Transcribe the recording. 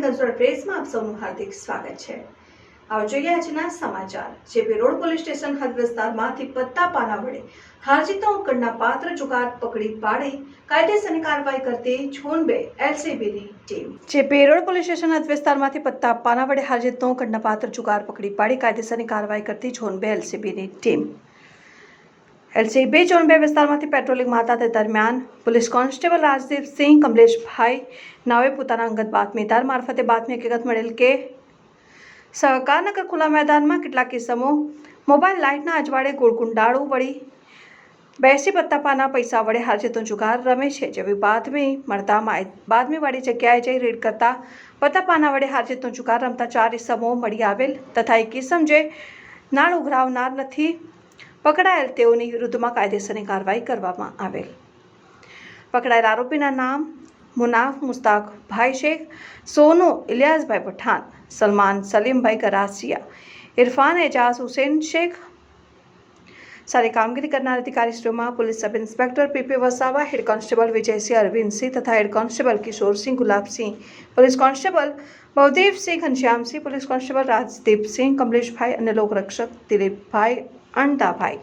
Cultural પ્રેસમાં આપ સૌનું હાર્દિક સ્વાગત છે। આવો જોઈએ આજના સમાચાર। જેપી રોડ પોલીસ સ્ટેશન હદ વિસ્તારમાંથી પત્તા પાના વડે હારજીતનો ઉકળના પાત્ર જુગાર પકડી પાડી કાયદેસરની કાર્યવાહી કરતી ઝોન 2 એલસીબીની team. JP road police station હદ વિસ્તારમાંથી પત્તા પાના વડે હારજીતનો ઉકળના પાત્ર જુગાર પકડી પાડી કાયદેસરની કાર્યવાહી કરતી ઝોન 2 એલસીબીની ટીમ। એલસીબી ઝોન 2 વિસ્તારમાંથી પેટ્રોલિંગમાં હતા તે દરમિયાન પોલીસ કોન્સ્ટેબલ રાજદીપસિંહ કમલેશભાઈ નાવે પોતાના અંગત બાતમીદાર મારફતે બાતમી હકીકત મળેલ કે સહકારનગર ખુલ્લા મેદાનમાં કેટલાક કિસ્સાઓ મોબાઈલ લાઇટના અજવાળે ગોળકુંડાળું વળી બેસી પત્તા પાના પૈસા વડે હારજીતનો જુગાર રમે છે। જેવી બાતમી મળતા બાતમીવાળી જગ્યાએ જઈ રેડ કરતા પત્તા પાના વડે હારજીતનો જુગાર રમતા 4 ઇસમો મળી આવેલ તથા એક ઇસમ જે નાળ ઉઘરાવનાર નથી પકડાયેલ તેઓની વિરુદ્ધમાં કાયદેસરની કાર્યવાહી કરવામાં આવેલ। પકડાયેલ આરોપીના નામ મુનાફ મુસ્તાકભાઈ શેખ, સોનુ ઇલિયાસભાઈ પઠાણ, સલમાન સલીમભાઈ ગરાસિયા, ઇરફાન એજાઝ હુસેન શેખ। સારી કામગીરી કરનાર અધિકારીશ્રીઓમાં police sub inspector PP Vasava, head constable Vijaysinh Arvindsinh તથા head constable Kishorsinh Gulabsinh, police constable Bhavdevsinh Ghanshyamsinh, police constable Rajdeepsinh Kamleshbhai અને લોકરક્ષક દિલીપભાઈ અણદાભાઈ।